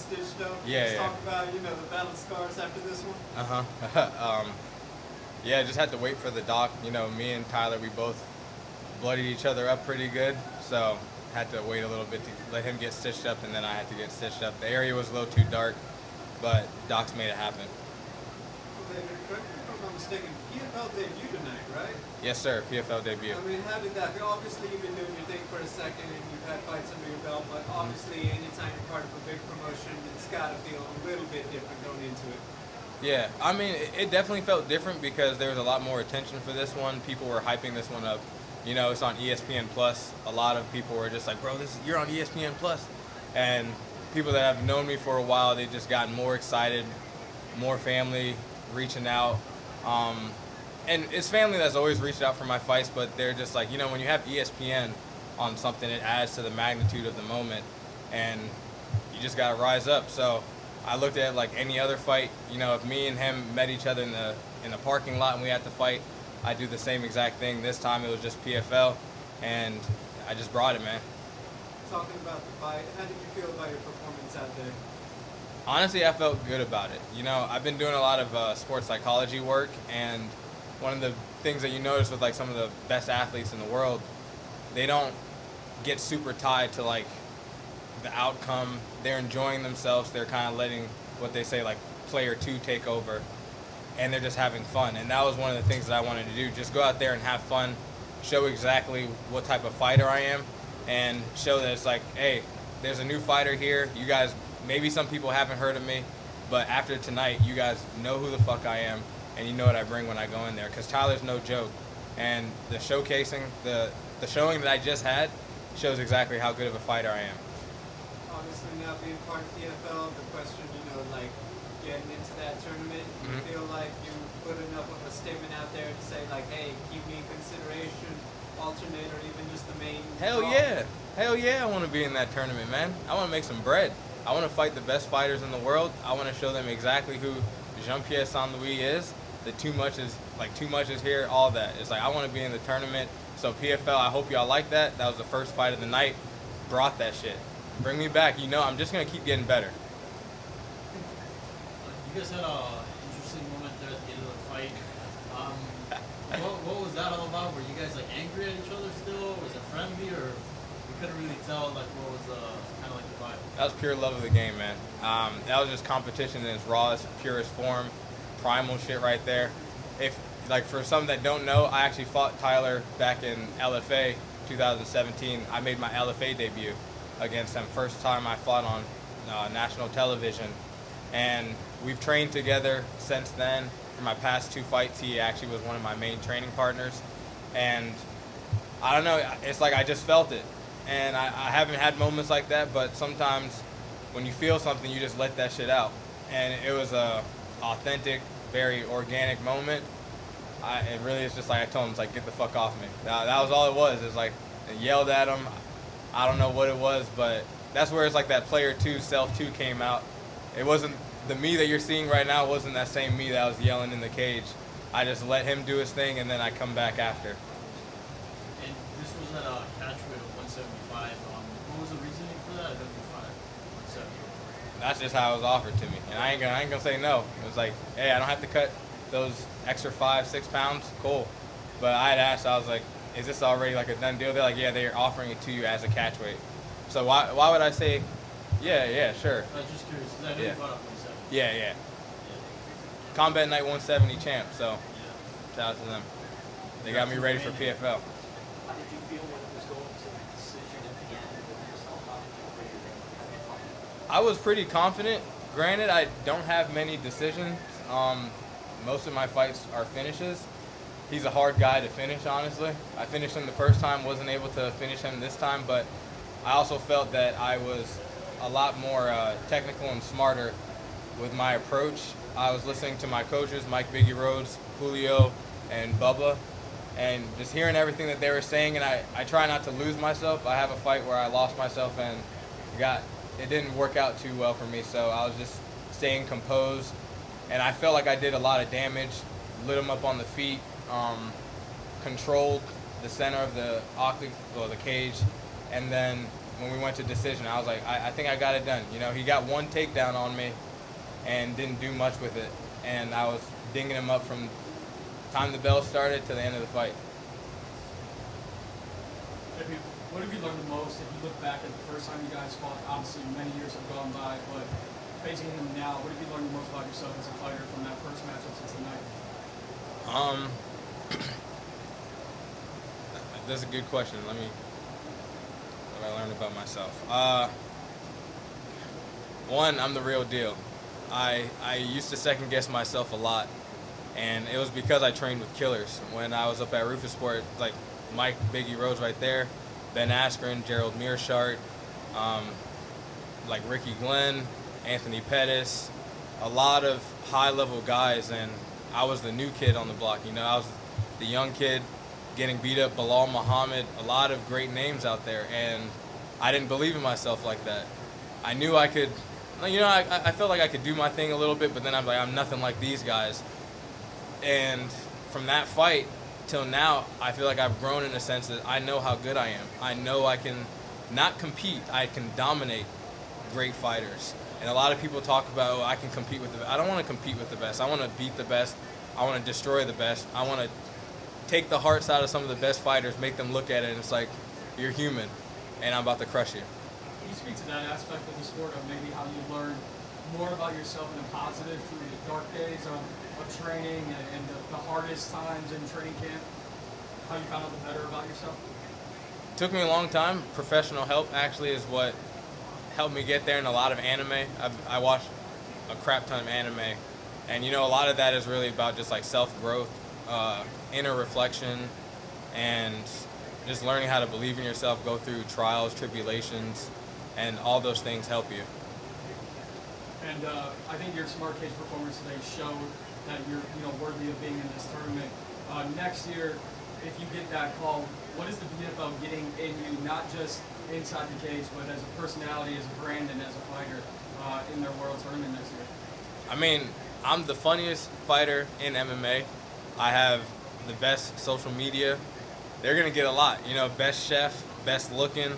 stitched up. Yeah, Let's yeah. talk about, the battle scars after this one. Yeah, just had to wait for the doc. Me and Tyler, we both bloodied each other up pretty good, so had to wait a little bit to let him get stitched up, and then I had to get stitched up. The area was a little too dark, but docs made it happen. Correct me if I'm not mistaken, PFL debut tonight, right? Yes, sir. PFL debut. I mean, how did that feel? Obviously, you've been doing your thing for a second and you've had fights under your belt, but obviously, anytime you're part of a big promotion, it's got to feel a little bit different going into it. Yeah, I mean, it definitely felt different because there was a lot more attention for this one. People were hyping this one up. It's on ESPN Plus. A lot of people were just like, bro, you're on ESPN Plus. And people that have known me for a while, they've just gotten more excited, more family reaching out. And it's family that's always reached out for my fights, but they're just like, when you have ESPN on something, it adds to the magnitude of the moment, and you just got to rise up. So I looked at it like any other fight. If me and him met each other in the parking lot and we had to fight, I'd do the same exact thing. This time it was just PFL, and I just brought it, man. Talking about the fight, how did you feel about your performance out there? Honestly, I felt good about it. I've been doing a lot of sports psychology work, and one of the things that you notice with like some of the best athletes in the world, they don't get super tied to like the outcome. They're enjoying themselves. They're kind of letting what they say like player two take over, and they're just having fun. And that was one of the things that I wanted to do. Just go out there and have fun, show exactly what type of fighter I am, and show that it's like, hey, there's a new fighter here. You guys, maybe some people haven't heard of me, but after tonight, you guys know who the fuck I am, and you know what I bring when I go in there. Because Tyler's no joke. And the showcasing, the showing that I just had shows exactly how good of a fighter I am. Obviously, now being part of PFL, the question, like getting into that tournament, do you feel like you put enough of a statement out there to say, like, hey, keep me in consideration, alternate, or even just the main? Hell yeah. Hell yeah, I want to be in that tournament, man. I want to make some bread. I want to fight the best fighters in the world. I want to show them exactly who Jean-Pierre St is. The too much is here, all that. It's like I want to be in the tournament. So PFL, I hope y'all like that. That was the first fight of the night. Brought that shit. Bring me back. I'm just going to keep getting better. You guys had an interesting moment there at the end of the fight. What was that all about? Were you guys like angry at each other still? Was it friendly, or you couldn't really tell like what was kind of like the vibe? That was pure love of the game, man. That was just competition in its rawest, purest form. Primal shit right there. If like for some that don't know, I actually fought Tyler back in LFA 2017. I made my LFA debut against him. First time I fought on national television, and we've trained together since then. For my past two fights, he actually was one of my main training partners, and I don't know, it's like I just felt it. And I haven't had moments like that, but sometimes when you feel something, you just let that shit out. And it was a authentic, very organic moment. It really is just like I told him, it's like, get the fuck off me. That was all it was. It's like, I yelled at him. I don't know what it was, but that's where it's like that player two, self two came out. It wasn't the me that you're seeing right now. Wasn't that same me that was yelling in the cage. I just let him do his thing, and then I come back after. And this was at a catch weight of 175. What was the reasoning for that? I don't know, 170. That's just how it was offered to me, and I ain't gonna say no. It was like, hey, I don't have to cut those extra 5-6 pounds. Cool, but I had asked. I was like, is this already like a done deal? They're like, yeah, they're offering it to you as a catch weight. So why would I say, yeah, sure. I was just curious because I know you fought at 170. Yeah. Combat Night 170 champ. So shout out to them. They got me ready for PFL. How did you feel when it was going to the decision at the end with yourself? How did you feel ready? I was pretty confident. Granted, I don't have many decisions. Most of my fights are finishes. He's a hard guy to finish, honestly. I finished him the first time, wasn't able to finish him this time, but I also felt that I was a lot more technical and smarter with my approach. I was listening to my coaches, Mike Biggie Rhodes, Julio, and Bubba, and just hearing everything that they were saying, and I try not to lose myself. I have a fight where I lost myself and it didn't work out too well for me, so I was just staying composed, and I felt like I did a lot of damage, lit him up on the feet, controlled the center of the cage, and then when we went to decision. I was like, I think I got it done. You know, he got one takedown on me and didn't do much with it. And I was dinging him up from time the bell started to the end of the fight. What have you learned the most if you look back at the first time you guys fought? Obviously, many years have gone by, but facing him now, what have you learned the most about yourself as a fighter from that first matchup since the night? That's a good question. What I learned about myself. One, I'm the real deal. I used to second guess myself a lot, and it was because I trained with killers. When I was up at Rufus Sport, like Mike Biggie Rose right there, Ben Askren, Gerald Mearshart, like Ricky Glenn, Anthony Pettis, a lot of high-level guys, and I was the new kid on the block. You know, I was the young kid getting beat up, Bilal Muhammad, a lot of great names out there, and I didn't believe in myself like that. I knew I could, you know, I felt like I could do my thing a little bit, but then I'm like, I'm nothing like these guys. And from that fight till now, I feel like I've grown in a sense that I know how good I am. I know I can not compete, I can dominate great fighters. And a lot of people talk about, oh, I can compete with the best. I don't want to compete with the best. I want to beat the best. I want to destroy the best. I want to take the hearts out of some of the best fighters, make them look at it, and it's like, you're human, and I'm about to crush you. Can you speak to that aspect of the sport of maybe how you learned more about yourself in a positive through the dark days of training and the hardest times in training camp? How you found out the better about yourself? It took me a long time. Professional help actually is what helped me get there, in a lot of anime. I watched a crap ton of anime, and you know, a lot of that is really about just like self-growth, inner reflection, and just learning how to believe in yourself, go through trials, tribulations, and all those things help you. And I think your Smart Cage performance today showed that you're worthy of being in this tournament. Next year, if you get that call, what is the PFL getting in you, not just inside the cage, but as a personality, as a brand, and as a fighter in their World Tournament next year? I mean, I'm the funniest fighter in MMA. I have the best social media. They're going to get a lot. You know, best chef, best looking,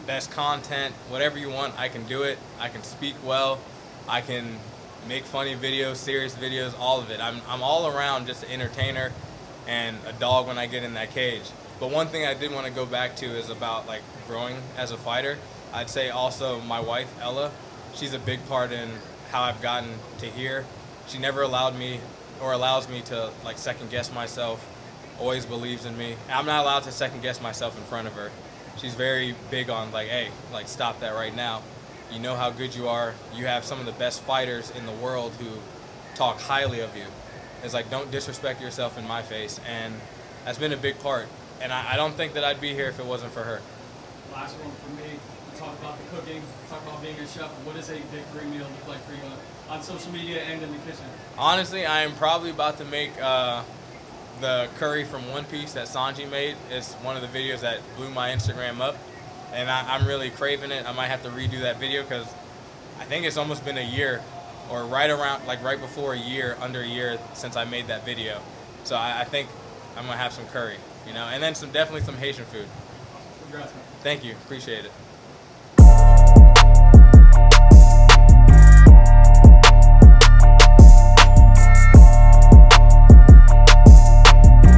best content, whatever you want, I can do it. I can speak well. I can make funny videos, serious videos, all of it. I'm all around just an entertainer and a dog when I get in that cage. But one thing I did want to go back to is about like growing as a fighter. I'd say also my wife, Ella, she's a big part in how I've gotten to here. She never allowed me or allows me to like second guess myself, always believes in me. I'm not allowed to second guess myself in front of her. She's very big on like, hey, like stop that right now. You know how good you are. You have some of the best fighters in the world who talk highly of you. It's like, don't disrespect yourself in my face. And that's been a big part. And I don't think that I'd be here if it wasn't for her. Last one for me. You talk about the cooking, talk about being a chef. What does a victory meal look like for you on social media and in the kitchen? Honestly, I am probably about to make the curry from One Piece that Sanji made. It's one of the videos that blew my Instagram up. And I'm really craving it. I might have to redo that video because I think it's almost been a year, or right before a year, under a year since I made that video. So I think I'm gonna have some curry, you know, and then definitely some Haitian food. Congrats, man. Thank you, appreciate it.